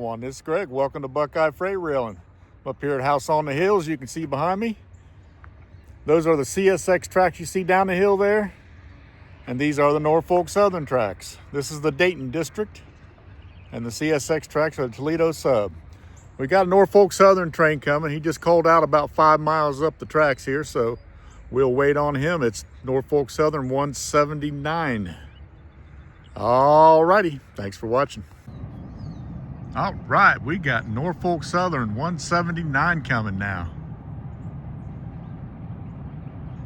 everyone. This is Greg. Welcome to Buckeye Freight Railing. I'm up here at House on the Hills. You can see behind me. Those are the CSX tracks you see down the hill there. And these are the Norfolk Southern tracks. This is the Dayton district. And the CSX tracks are the Toledo sub. We got a Norfolk Southern train coming. He just called out about 5 miles up the tracks here, so we'll wait on him. It's Norfolk Southern 179. All righty, thanks for watching. All right, we got Norfolk Southern 179 coming now.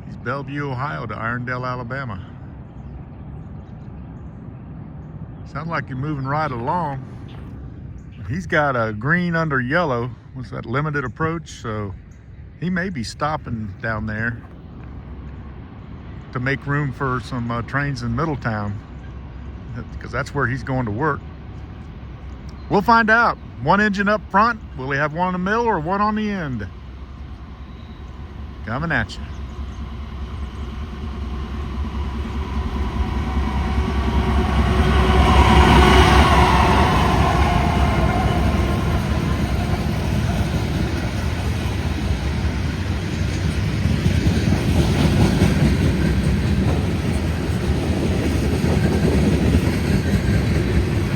He's Bellevue, Ohio to Irondale, Alabama. Sounds like you're moving right along. He's got a green under yellow. What's that, limited approach? So he may be stopping down there to make room for some trains in Middletown, because that's where he's going to work. We'll find out. One engine up front. Will he have one in the middle or one on the end? Coming at you.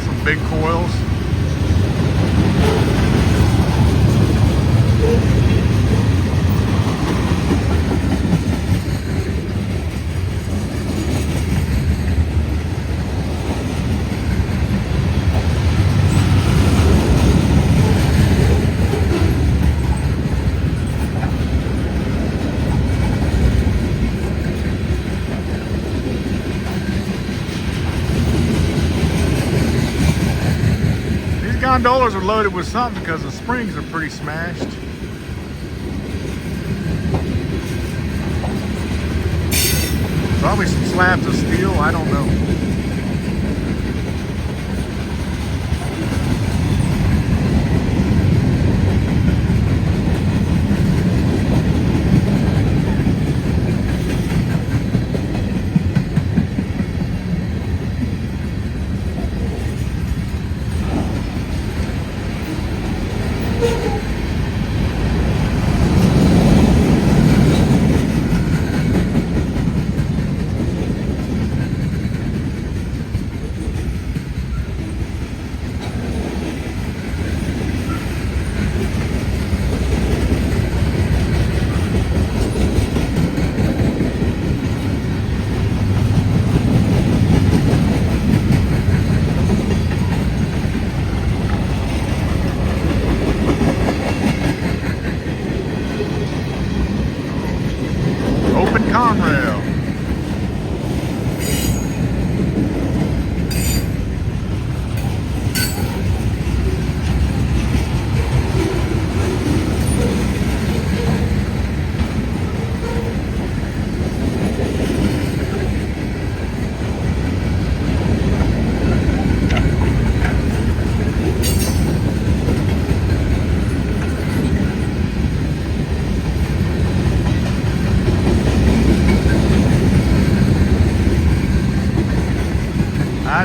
Some big coils. Gondolas are loaded with something because the springs are pretty smashed. Probably some slabs of steel, I don't know. Conrail.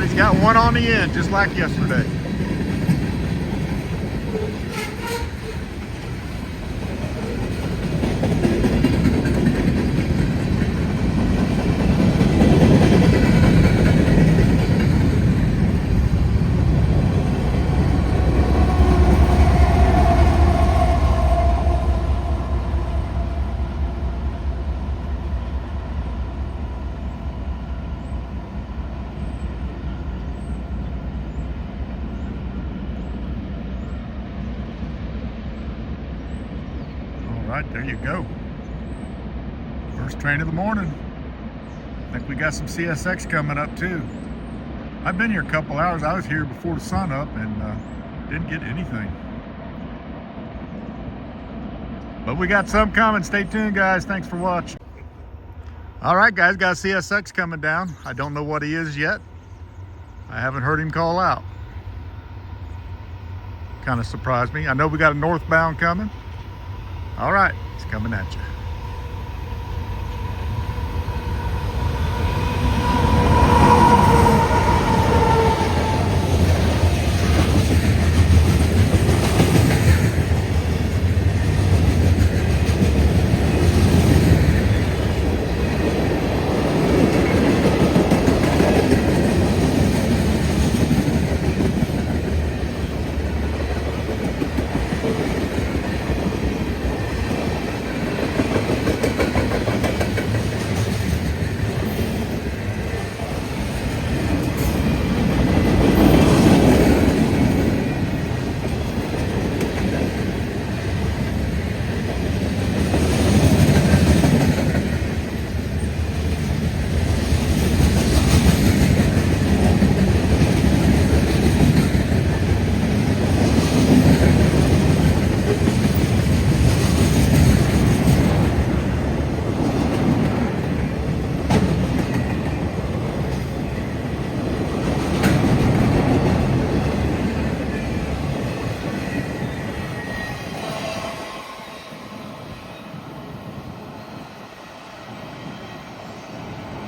He's got one on the end, just like yesterday. Right, there you go. First train of the morning. I think we got some CSX coming up too. I've been here a couple hours. I was here before the sun up and didn't get anything. But we got some coming. Stay tuned, guys. Thanks for watching. All right, guys, got CSX coming down. I don't know what he is yet. I haven't heard him call out. Kind of surprised me. I know we got a northbound coming. All right, it's coming at you.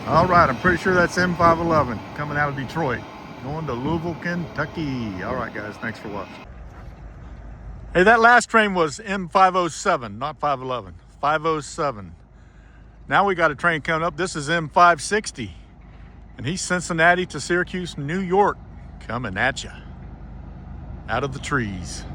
All right, I'm pretty sure that's M511 coming out of Detroit, going to Louisville, Kentucky. All right, guys, thanks for watching. Hey, that last train was M507, not 511, 507. Now we got a train coming up. This is M560, and he's Cincinnati to Syracuse, New York, coming at you out of the trees.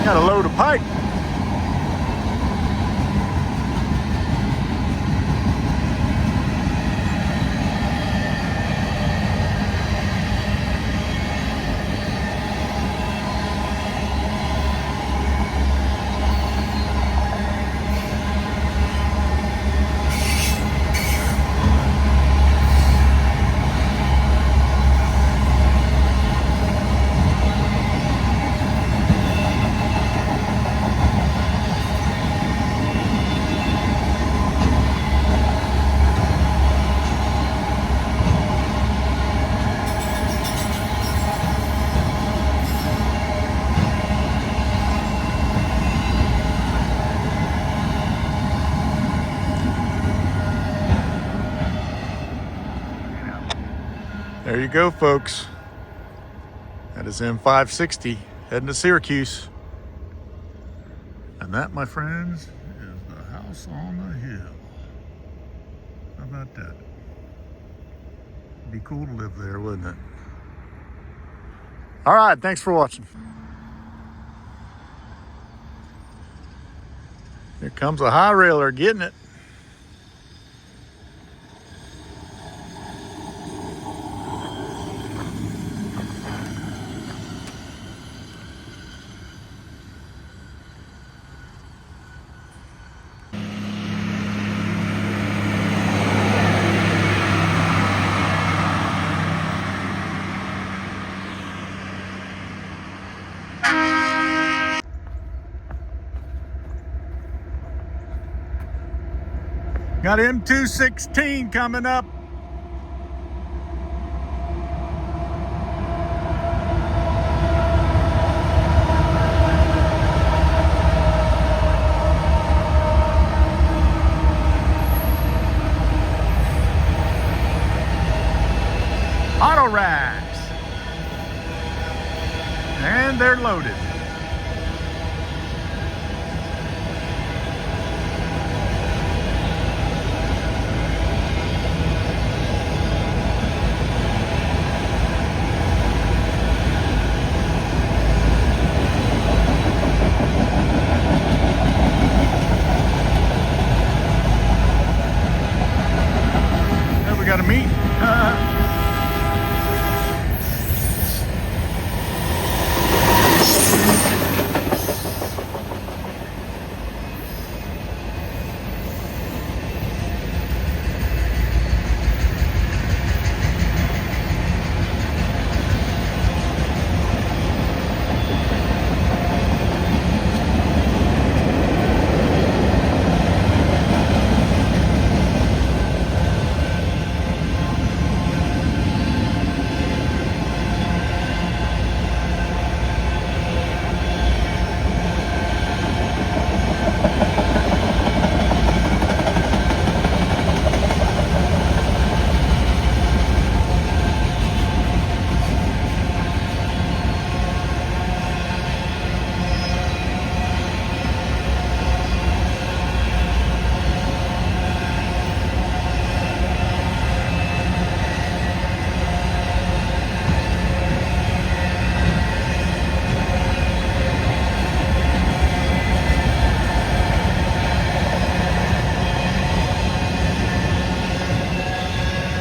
Got a load of pipe. There you go, folks. That is M560 heading to Syracuse. And that, my friends, is the house on the hill. How about that? Be cool to live there, wouldn't it? All right, thanks for watching. Here comes a high railer getting it. Got M216 coming up. auto racks. And they're loaded. There we got a meet.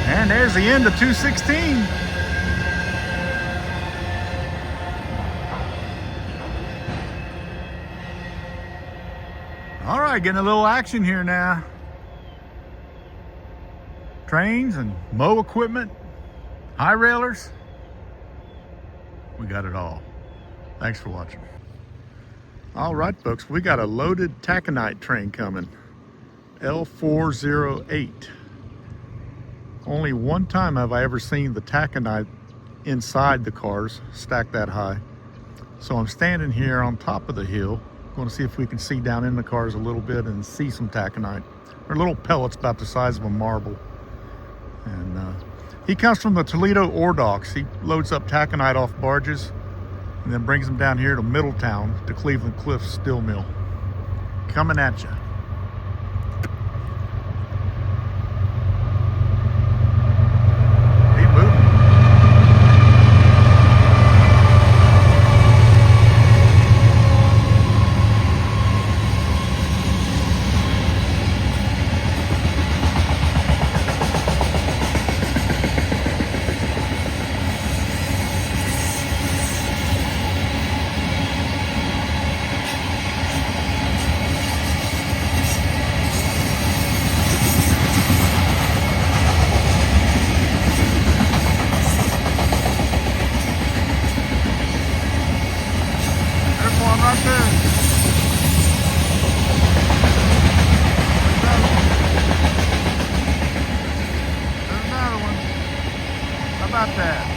And there's the end of 216. All right, getting a little action here now. Trains and mow equipment, high railers. We got it all. Thanks for watching. All right, folks, we got a loaded taconite train coming. L408. Only one time have I ever seen the taconite inside the cars stacked that high. So I'm standing here on top of the hill. Going to see if we can see down in the cars a little bit and see some taconite. They're little pellets about the size of a marble. And he comes from the Toledo ore docks. He loads up taconite off barges and then brings them down here to Middletown, to Cleveland Cliffs Steel Mill. Coming at you. Right there. There's another one. How about that?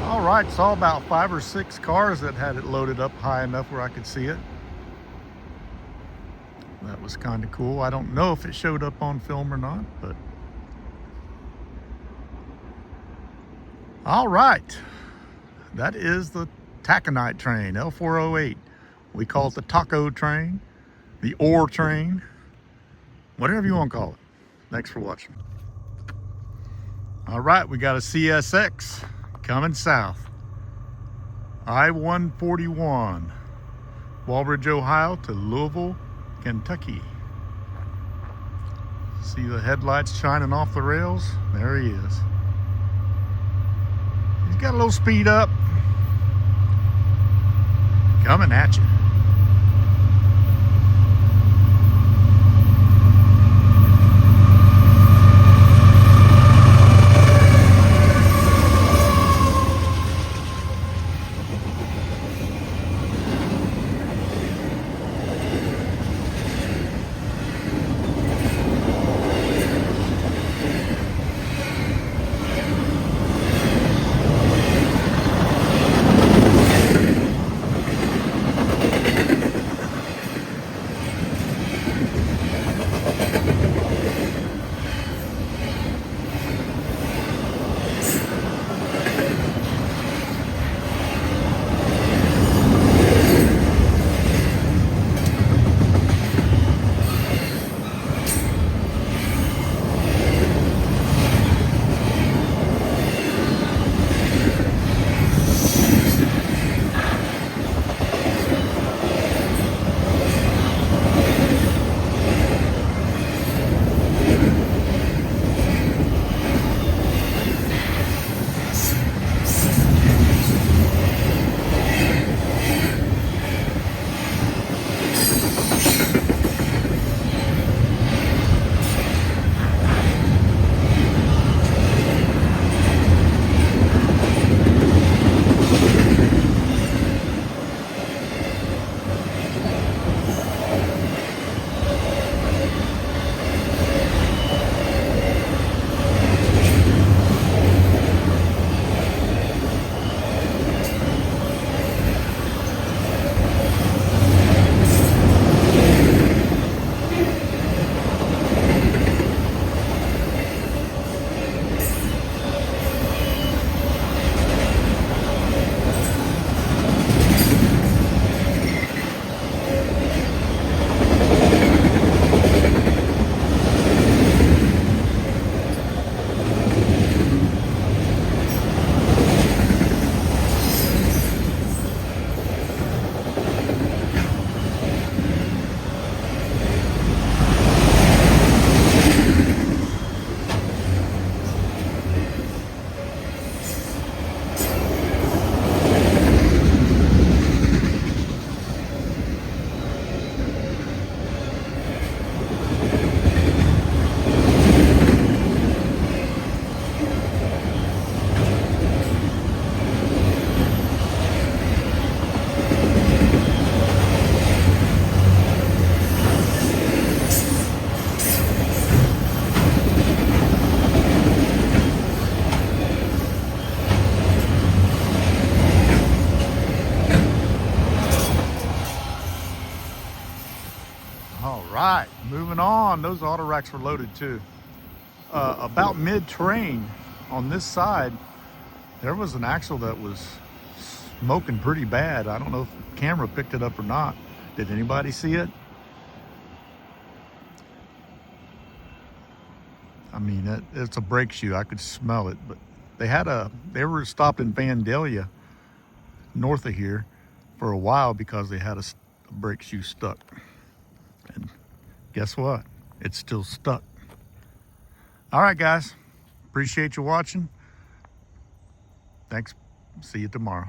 All right, saw about 5 or 6 cars that had it loaded up high enough where I could see it. That was kind of cool. I don't know if it showed up on film or not, but all right, that is the taconite train, L408. We call it the taco train, the ore train, whatever you want to call it. Thanks for watching. All right, we got a CSX coming south. I-141, Walbridge, Ohio to Louisville, Kentucky. See the headlights shining off the rails? There he is. He's got a little speed up. Coming at you. All right, moving on. Those auto racks were loaded too. About mid-train on this side, there was an axle that was smoking pretty bad. I don't know if the camera picked it up or not. Did anybody see it? I mean, it's a brake shoe. I could smell it, but they were stopped in Vandalia, north of here, for a while because they had a brake shoe stuck. And guess what? It's still stuck. All right, guys. Appreciate you watching. Thanks. See you tomorrow.